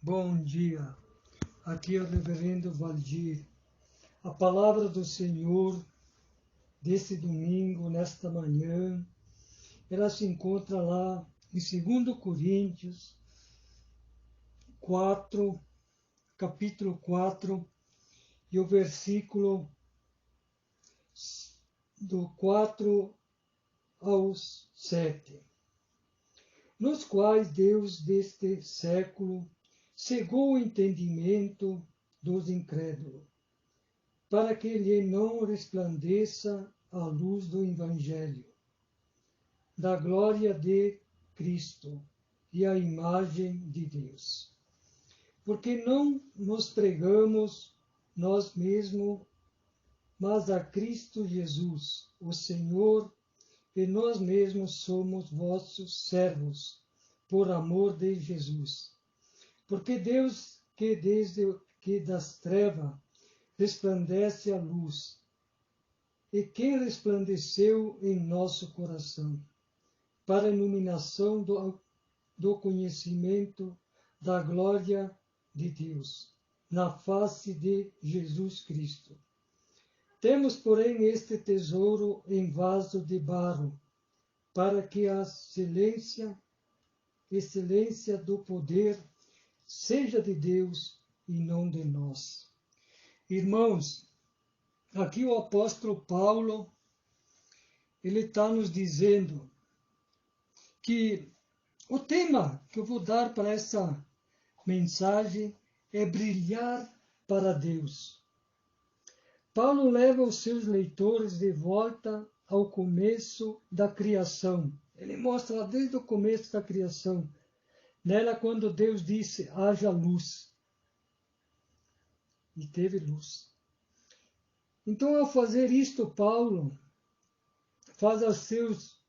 Bom dia, aqui é o reverendo Valdir. A palavra do Senhor desse domingo, nesta manhã, ela se encontra lá em 2 Coríntios 4, capítulo 4, e o versículo do 4 ao 7, nos quais Deus deste século cegou o entendimento dos incrédulos, para que lhe não resplandeça a luz do Evangelho, da glória de Cristo e a imagem de Deus. Porque não nos pregamos nós mesmos, mas a Cristo Jesus, o Senhor, e nós mesmos somos vossos servos, por amor de Jesus. Porque Deus, que desde que das trevas resplandece a luz, e que resplandeceu em nosso coração, para a iluminação do conhecimento da glória de Deus, na face de Jesus Cristo. Temos, porém, este tesouro em vaso de barro, para que a excelência do poder seja de Deus e não de nós. Irmãos, aqui o apóstolo Paulo, ele está nos dizendo que o tema que eu vou dar para essa mensagem é brilhar para Deus. Paulo leva os seus leitores de volta ao começo da criação. Ele mostra desde o começo da criação, nela quando Deus disse, haja luz. E teve luz. Então, ao fazer isto, Paulo faz aos seus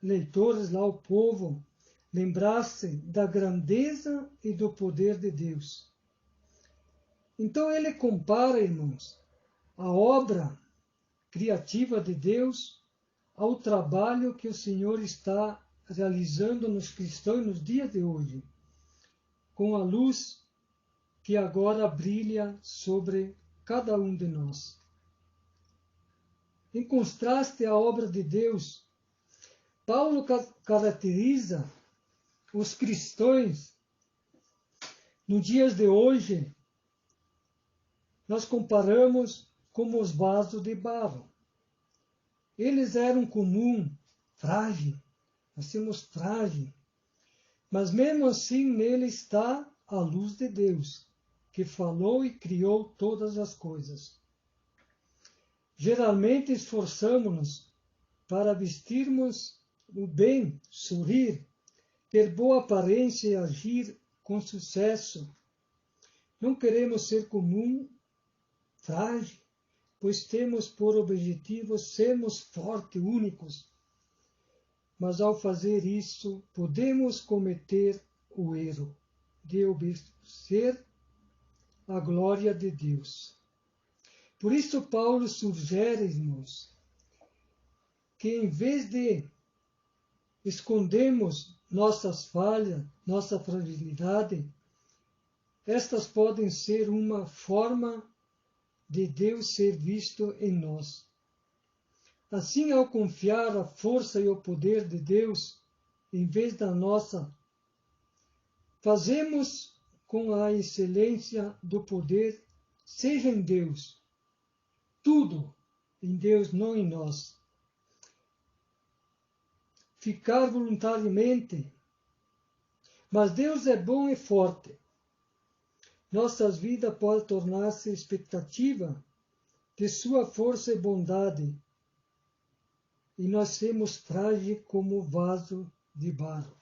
leitores, lá o povo, lembrar-se da grandeza e do poder de Deus. Então, ele compara, irmãos, a obra criativa de Deus ao trabalho que o Senhor está realizando nos cristãos nos dias de hoje, com a luz que agora brilha sobre cada um de nós. Em contraste à obra de Deus, Paulo caracteriza os cristãos nos dias de hoje, nós comparamos como os vasos de barro. Eles eram comum, frágil, nós temos frágil, mas mesmo assim nele está a luz de Deus, que falou e criou todas as coisas. Geralmente esforçamos-nos para vestirmos o bem, sorrir, ter boa aparência e agir com sucesso. Não queremos ser comum, frágil, pois temos por objetivo sermos fortes, únicos. Mas ao fazer isso, podemos cometer o erro de obedecer a glória de Deus. Por isso Paulo sugere, irmãos, que em vez de escondermos nossas falhas, nossa fragilidade, estas podem ser uma forma de Deus ser visto em nós. Assim, ao confiar a força e o poder de Deus, em vez da nossa, fazemos com a excelência do poder, seja em Deus, tudo em Deus, não em nós. Ficar voluntariamente, mas Deus é bom e forte. Nossas vidas podem tornar-se expectativa de sua força e bondade, e nós sermos frágeis como vaso de barro.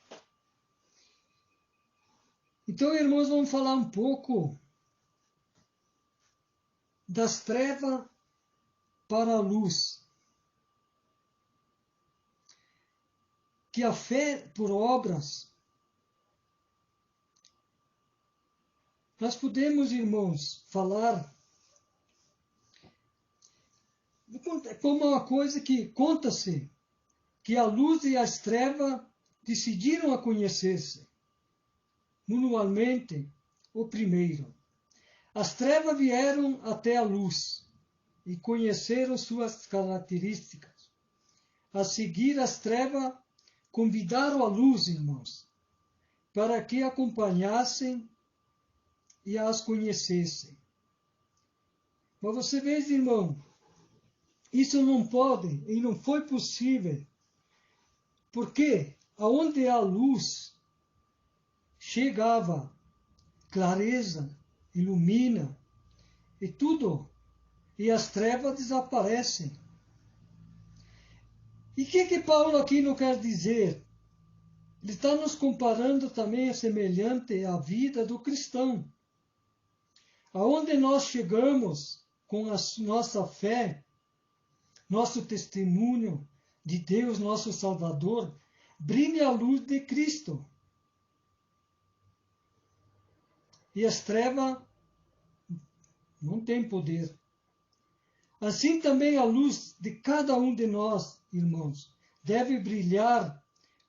Então, irmãos, vamos falar um pouco das trevas para a luz. Que a fé por obras, nós podemos, irmãos, falar como uma coisa que conta-se que a luz e as trevas decidiram a conhecer-se. manualmente o primeiro. As trevas vieram até a luz e conheceram suas características. A seguir, as trevas convidaram a luz, irmãos, para que acompanhassem e as conhecessem. Mas você vê, irmão, isso não pode e não foi possível, porque aonde a luz chegava, clareza, ilumina e tudo, e as trevas desaparecem. E o que Paulo aqui não quer dizer? Ele está nos comparando também semelhante à vida do cristão. Aonde nós chegamos com a nossa fé, nosso testemunho de Deus, nosso Salvador, brilha a luz de Cristo. E as trevas não têm poder. Assim também a luz de cada um de nós, irmãos, deve brilhar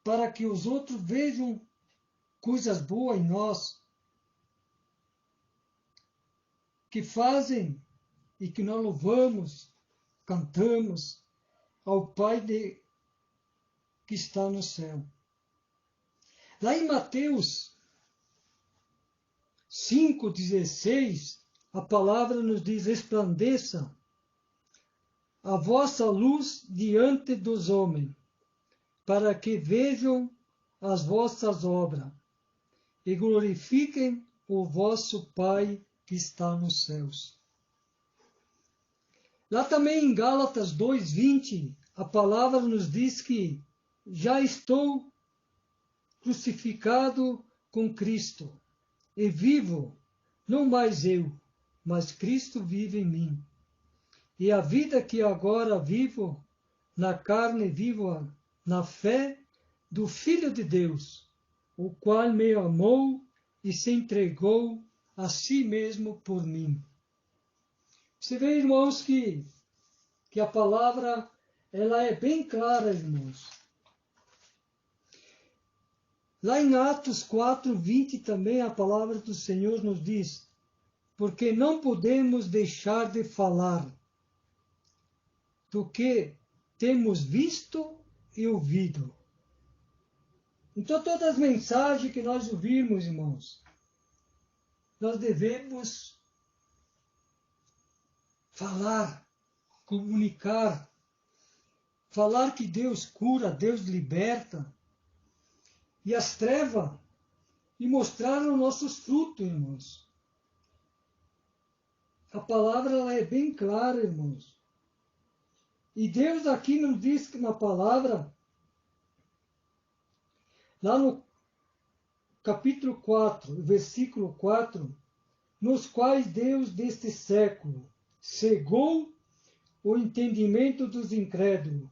para que os outros vejam coisas boas em nós, que fazem e que nós louvamos, cantamos ao Pai que está no céu. Lá em Mateus 5,16, a palavra nos diz: resplandeça a vossa luz diante dos homens, para que vejam as vossas obras e glorifiquem o vosso Pai que está nos céus. Lá também em Gálatas 2,20, a palavra nos diz que já estou crucificado com Cristo, e vivo, não mais eu, mas Cristo vive em mim. E a vida que agora vivo na carne, vivo na fé do Filho de Deus, o qual me amou e se entregou a si mesmo por mim. Você vê, irmãos, que a palavra ela é bem clara, irmãos. Lá em Atos 4,20 também a palavra do Senhor nos diz: porque não podemos deixar de falar do que temos visto e ouvido. Então, todas as mensagens que nós ouvirmos, irmãos, nós devemos falar, comunicar, falar que Deus cura, Deus liberta, e as trevas, e mostrar os nossos frutos, irmãos. A palavra ela é bem clara, irmãos. E Deus aqui nos diz que na palavra, lá no capítulo 4, versículo 4, nos quais Deus deste século cegou o entendimento dos incrédulos,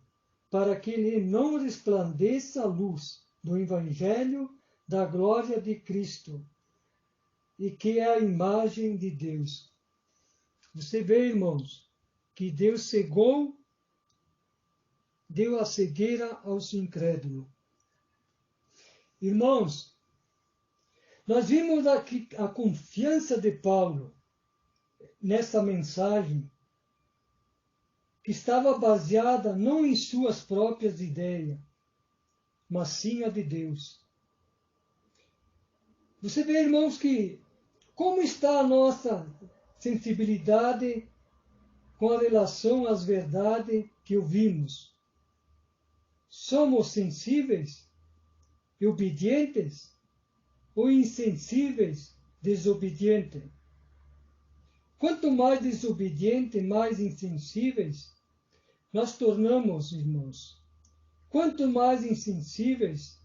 para que lhe não resplandeça a luz do Evangelho da glória de Cristo, e que é a imagem de Deus. Você vê, irmãos, que Deus cegou, deu a cegueira aos incrédulos. Irmãos, nós vimos aqui a confiança de Paulo nessa mensagem, que estava baseada não em suas próprias ideias, mas sim a de Deus. Você vê, irmãos, que como está a nossa sensibilidade com a relação às verdades que ouvimos? Somos sensíveis e obedientes ou insensíveis, desobedientes? Quanto mais desobedientes, mais insensíveis nós tornamos, irmãos. Quanto mais insensíveis,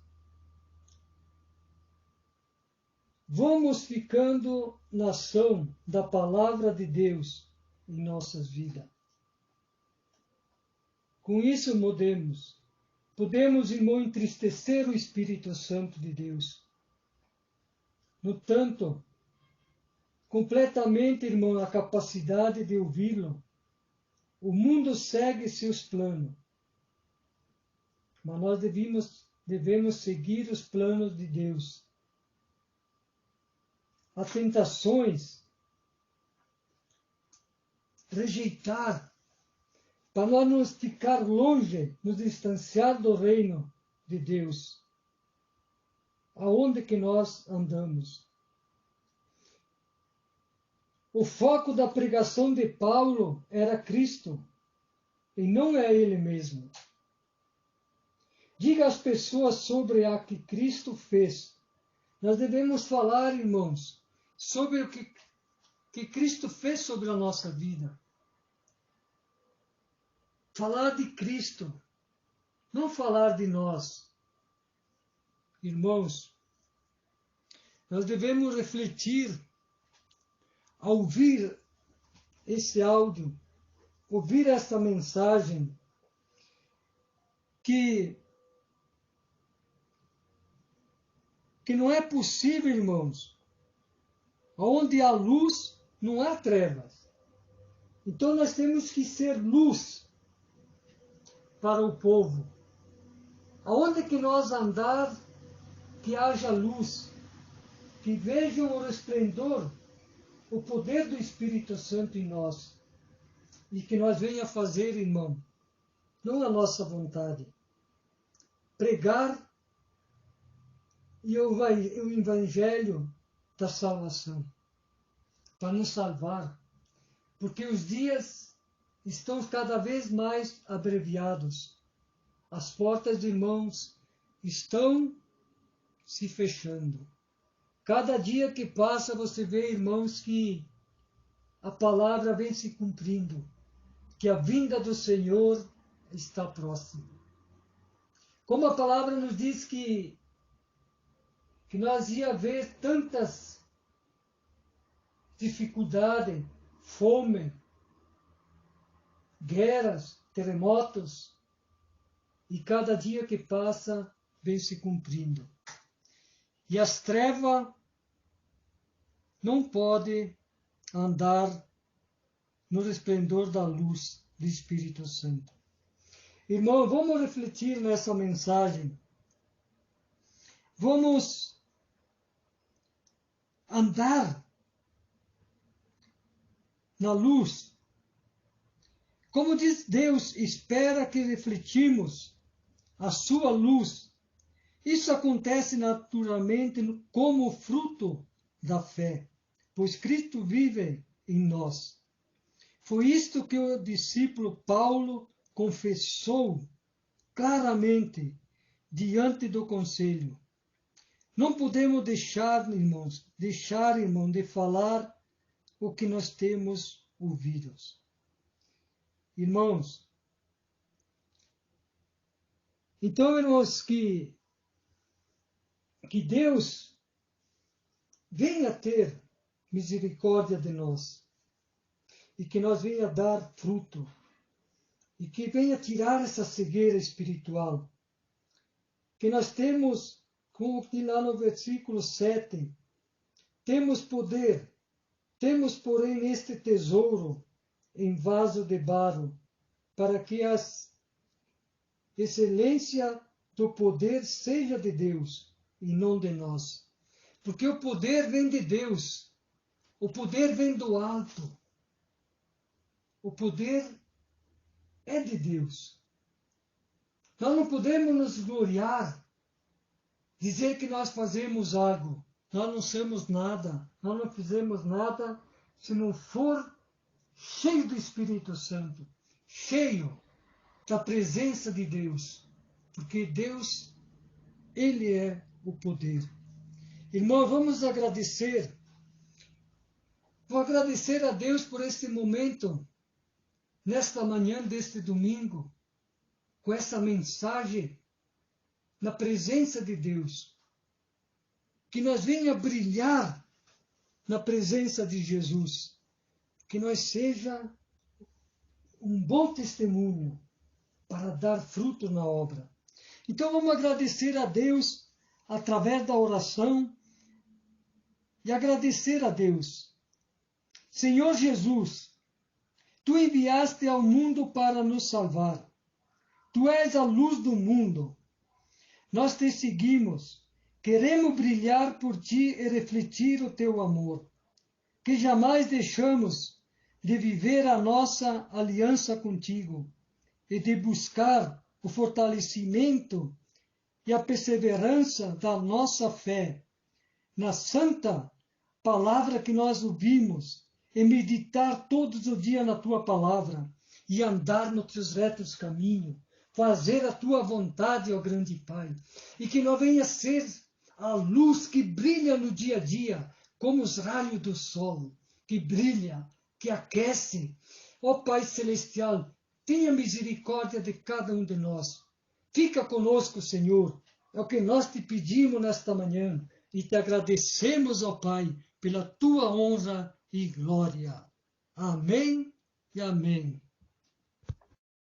vamos ficando na ação da palavra de Deus em nossas vidas. Com isso podemos, irmão, entristecer o Espírito Santo de Deus. No tanto, completamente, irmão, a capacidade de ouvi-lo, o mundo segue seus planos. Mas nós devemos seguir os planos de Deus. a tentações, rejeitar, para nós nos ficar longe, nos distanciar do reino de Deus, aonde que nós andamos. O foco da pregação de Paulo era Cristo, e não é ele mesmo. Diga às pessoas sobre a que Cristo fez. Nós devemos falar, irmãos, sobre o que Cristo fez sobre a nossa vida. Falar de Cristo, não falar de nós. Irmãos, nós devemos refletir ao ouvir esse áudio, ouvir essa mensagem, que não é possível, irmãos, onde há luz, não há trevas. Então nós temos que ser luz para o povo. Aonde que nós andar, que haja luz, que vejam o resplendor, o poder do Espírito Santo em nós, e que nós venha fazer, irmão, não a nossa vontade, pregar e o Evangelho da salvação, para nos salvar, porque os dias estão cada vez mais abreviados. As portas, irmãos, estão se fechando. Cada dia que passa, você vê, irmãos, que a palavra vem se cumprindo, que a vinda do Senhor está próxima. Como a palavra nos diz que nós ia ver tantas dificuldades, fome, guerras, terremotos, e cada dia que passa vem se cumprindo. E as trevas não podem andar no resplendor da luz do Espírito Santo. Irmão, vamos refletir nessa mensagem. Vamos andar na luz. Como diz Deus, espera que refletimos a sua luz. Isso acontece naturalmente como fruto da fé, pois Cristo vive em nós. Foi isto que o discípulo Paulo confessou claramente diante do conselho. Não podemos deixar, irmão, de falar o que nós temos ouvido. Irmãos, então, irmãos, que Deus venha ter misericórdia de nós e que nós venha dar fruto e que venha tirar essa cegueira espiritual. Que nós temos, como que lá no versículo 7, temos poder, temos, porém, este tesouro em vaso de barro, para que a excelência do poder seja de Deus e não de nós. Porque o poder vem de Deus, o poder vem do alto, o poder é de Deus. Nós não podemos nos gloriar, dizer que nós fazemos algo. Nós não somos nada, nós não fizemos nada se não for cheio do Espírito Santo, cheio da presença de Deus, porque Deus, Ele é o poder. Irmão, vamos agradecer. Vou agradecer a Deus por este momento, nesta manhã deste domingo, com essa mensagem na presença de Deus. Que nós venha brilhar na presença de Jesus. Que nós seja um bom testemunho para dar fruto na obra. Então vamos agradecer a Deus através da oração e agradecer a Deus. Senhor Jesus, Tu enviaste ao mundo para nos salvar. Tu és a luz do mundo. Nós te seguimos. Queremos brilhar por ti e refletir o teu amor, que jamais deixamos de viver a nossa aliança contigo e de buscar o fortalecimento e a perseverança da nossa fé na santa palavra que nós ouvimos e meditar todos os dias na tua palavra e andar nos teus retos caminhos, fazer a tua vontade, ó grande Pai, e que não venha ser a luz que brilha no dia a dia, como os raios do sol, que brilha, que aquece. Ó Pai Celestial, tenha misericórdia de cada um de nós. Fica conosco, Senhor. É o que nós te pedimos nesta manhã e te agradecemos, ó Pai, pela tua honra e glória. Amém e amém.